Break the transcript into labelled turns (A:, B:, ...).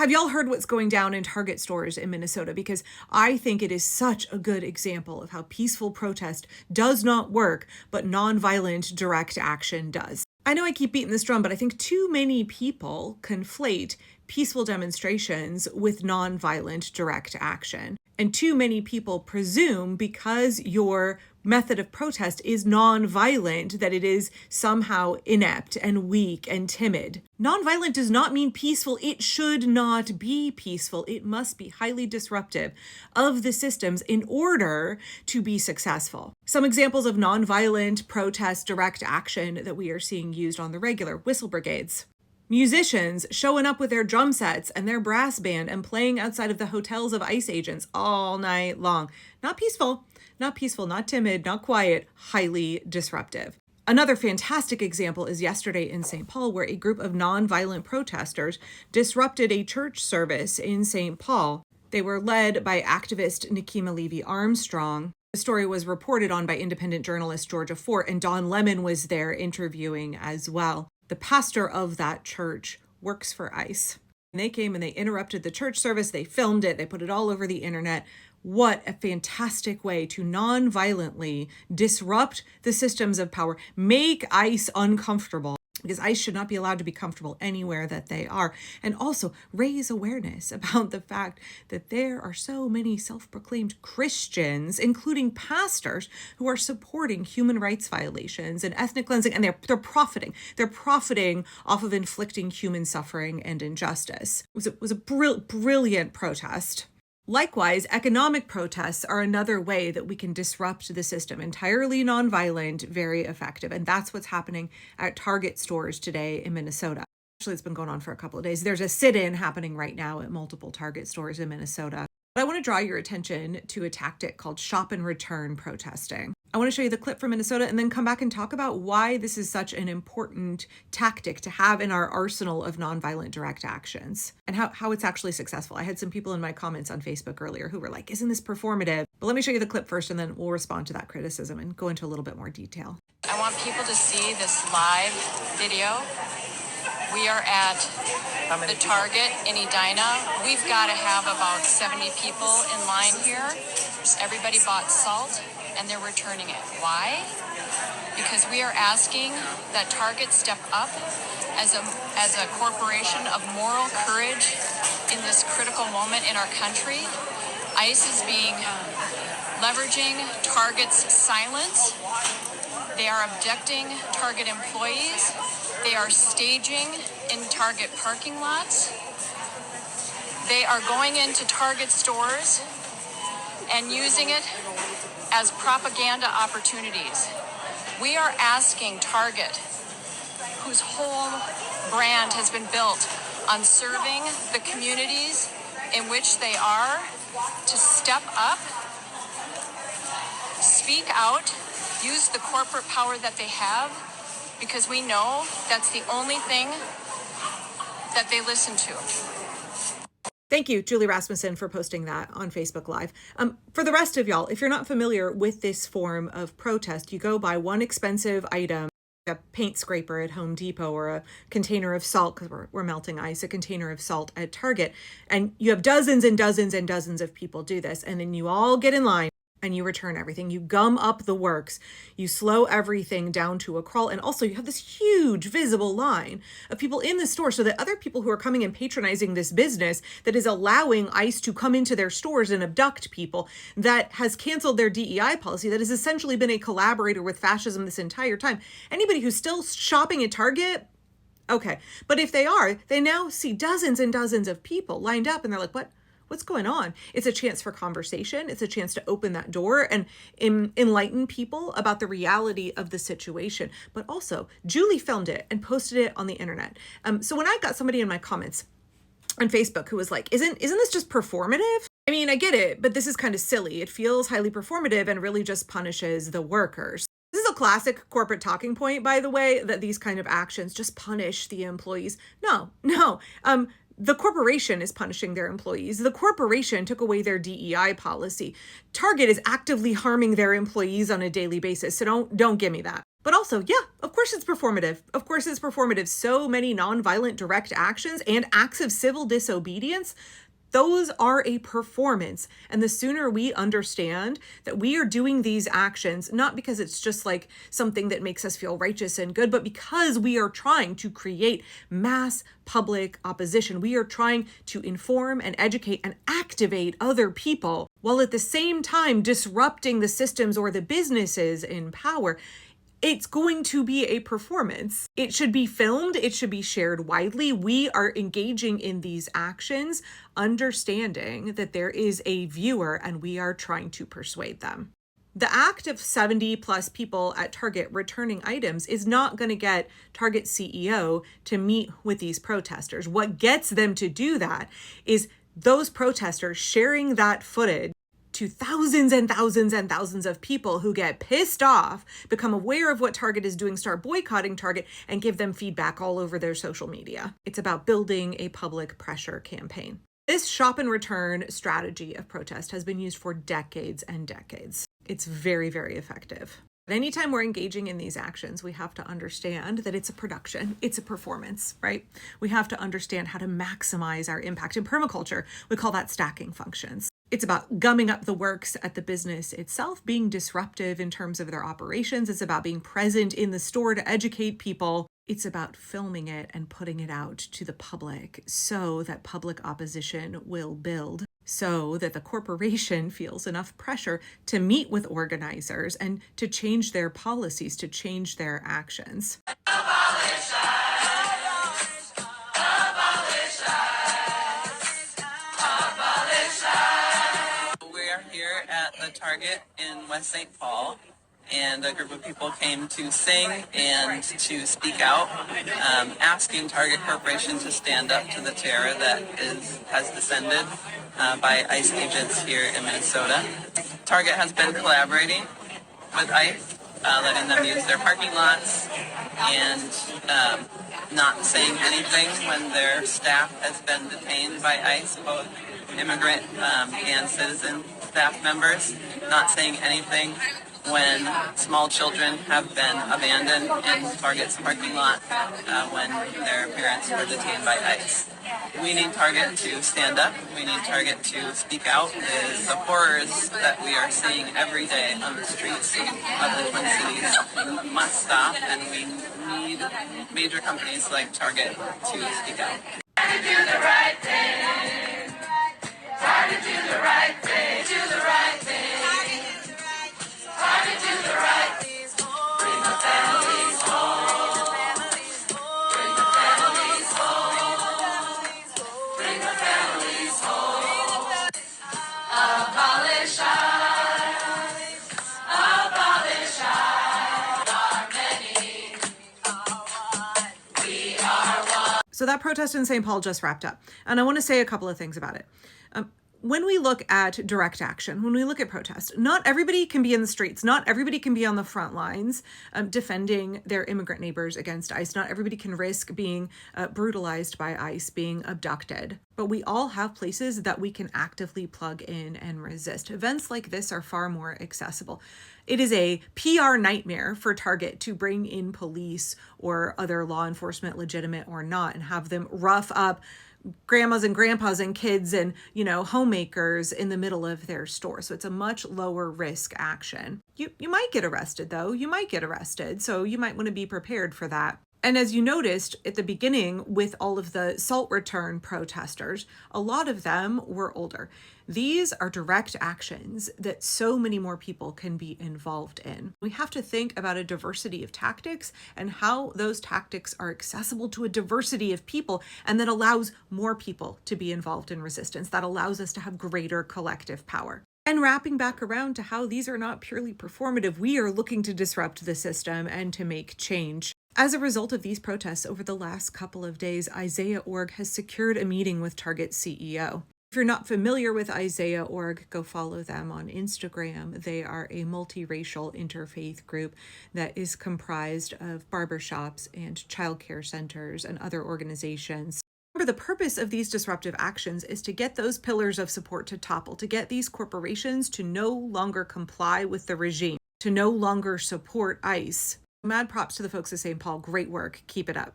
A: Have y'all heard what's going down in Target stores in Minnesota? Because I think it is such a good example of how peaceful protest does not work, but nonviolent direct action does. I know I keep beating this drum, but I think too many people conflate peaceful demonstrations with nonviolent direct action. And too many people presume because your method of protest is nonviolent that it is somehow inept and weak and timid. Nonviolent does not mean peaceful. It should not be peaceful. It must be highly disruptive of the systems in order to be successful. Some examples of nonviolent protest direct action that we are seeing used on the regular: whistle brigades. Musicians showing up with their drum sets and their brass band and playing outside of the hotels of ICE agents all night long. Not peaceful, not timid, not quiet, highly disruptive. Another fantastic example is yesterday in St. Paul, where a group of nonviolent protesters disrupted a church service in St. Paul. They were led by activist Nikema Levy Armstrong. The story was reported on by independent journalist Georgia Fort, and Don Lemon was there interviewing as well. The pastor of that church works for ICE. And they came and they interrupted the church service. They filmed it. They put it all over the internet. What a fantastic way to non-violently disrupt the systems of power, make ICE uncomfortable, because ICE should not be allowed to be comfortable anywhere that they are, and also raise awareness about the fact that there are so many self-proclaimed Christians, including pastors, who are supporting human rights violations and ethnic cleansing, and they're profiting. They're profiting off of inflicting human suffering and injustice. It was a brilliant protest. Likewise, economic protests are another way that we can disrupt the system. Entirely nonviolent, very effective. And that's what's happening at Target stores today in Minnesota. Actually, it's been going on for a couple of days. There's a sit-in happening right now at multiple Target stores in Minnesota. But I want to draw your attention to a tactic called shop and return protesting. I want to show you the clip from Minnesota and then come back and talk about why this is such an important tactic to have in our arsenal of nonviolent direct actions and how it's actually successful. I had some people in my comments on Facebook earlier who were like, isn't this performative? But let me show you the clip first and then we'll respond to that criticism and go into a little bit more detail.
B: I want people to see this live video. We are at the Target in Edina. We've got to have about 70 people in line here. Everybody bought salt and they're returning it. Why? Because we are asking that Target step up as a corporation of moral courage in this critical moment in our country. ICE is leveraging Target's silence. They are abducting Target employees. They are staging in Target parking lots. They are going into Target stores and using it as propaganda opportunities. We are asking Target, whose whole brand has been built on serving the communities in which they are, to step up, speak out, use the corporate power that they have, because we know that's the only thing that they listen to.
A: Thank you, Julie Rasmussen, for posting that on Facebook Live. For the rest of y'all, if you're not familiar with this form of protest, you go buy one expensive item, a paint scraper at Home Depot or a container of salt, because we're melting ice, a container of salt at Target, and you have dozens and dozens and dozens of people do this, and then you all get in line and you return everything. You gum up the works. You slow everything down to a crawl. And also you have this huge visible line of people in the store so that other people who are coming and patronizing this business that is allowing ICE to come into their stores and abduct people, that has canceled their DEI policy, that has essentially been a collaborator with fascism this entire time. Anybody who's still shopping at Target, okay. But if they are, they now see dozens and dozens of people lined up and they're like, what's going on? It's a chance for conversation. It's a chance to open that door and enlighten people about the reality of the situation. But also, Julie filmed it and posted it on the internet. So when I got somebody in my comments on Facebook who was like, isn't this just performative? I mean, I get it, but this is kind of silly. It feels highly performative and really just punishes the workers. This is a classic corporate talking point, by the way, that these kind of actions just punish the employees. No. The corporation is punishing their employees. The corporation took away their DEI policy. Target is actively harming their employees on a daily basis. So don't give me that. But also, yeah, of course it's performative. Of course it's performative. So many nonviolent direct actions and acts of civil disobedience, those are a performance. And the sooner we understand that we are doing these actions, not because it's just like something that makes us feel righteous and good, but because we are trying to create mass public opposition. We are trying to inform and educate and activate other people while at the same time disrupting the systems or the businesses in power. It's going to be a performance. It should be filmed. It should be shared widely. We are engaging in these actions, understanding that there is a viewer and we are trying to persuade them. The act of 70 plus people at Target returning items is not going to get Target CEO to meet with these protesters. What gets them to do that is those protesters sharing that footage to thousands and thousands and thousands of people who get pissed off, become aware of what Target is doing, start boycotting Target, and give them feedback all over their social media. It's about building a public pressure campaign. This shop and return strategy of protest has been used for decades and decades. It's very, very effective. But anytime we're engaging in these actions, we have to understand that it's a production, it's a performance, right? We have to understand how to maximize our impact. In permaculture, we call that stacking functions. It's about gumming up the works at the business itself, being disruptive in terms of their operations. It's about being present in the store to educate people. It's about filming it and putting it out to the public so that public opposition will build, so that the corporation feels enough pressure to meet with organizers and to change their policies, to change their actions.
C: Here at the Target in West St. Paul, and a group of people came to sing and to speak out, asking Target Corporation to stand up to the terror that has descended by ICE agents here in Minnesota. Target has been collaborating with ICE, letting them use their parking lots and not saying anything when their staff has been detained by ICE, both immigrant and citizen staff members, not saying anything when small children have been abandoned in Target's parking lot when their parents were detained by ICE. We need Target to stand up. We need Target to speak out. The horrors that we are seeing every day on the streets of the Twin Cities must stop, and we need major companies like Target to speak out. Try to do the right thing. Try to do the right thing. Do the right thing. Try to do the right thing. Bring the families home. Bring the families home. Bring the families home. Abolish ICE. Abolish ICE. We are one.
A: So that protest in St. Paul just wrapped up. And I want to say a couple of things about it. When we look at direct action, when we look at protest, not everybody can be in the streets. Not everybody can be on the front lines defending their immigrant neighbors against ICE. Not everybody can risk being brutalized by ICE, being abducted. But we all have places that we can actively plug in and resist. Events like this are far more accessible. It is a PR nightmare for Target to bring in police or other law enforcement, legitimate or not, and have them rough up grandmas and grandpas and kids and, homemakers in the middle of their store. So it's a much lower risk action. You might get arrested though. You might get arrested. So you might want to be prepared for that. And as you noticed at the beginning with all of the salt return protesters, a lot of them were older. These are direct actions that so many more people can be involved in. We have to think about a diversity of tactics and how those tactics are accessible to a diversity of people, and that allows more people to be involved in resistance. That allows us to have greater collective power. And wrapping back around to how these are not purely performative, we are looking to disrupt the system and to make change. As a result of these protests over the last couple of days, Isaiah.org has secured a meeting with Target CEO. If you're not familiar with Isaiah.org, go follow them on Instagram. They are a multiracial interfaith group that is comprised of barbershops and childcare centers and other organizations. Remember, the purpose of these disruptive actions is to get those pillars of support to topple, to get these corporations to no longer comply with the regime, to no longer support ICE. Mad props to the folks of St. Paul. Great work. Keep it up.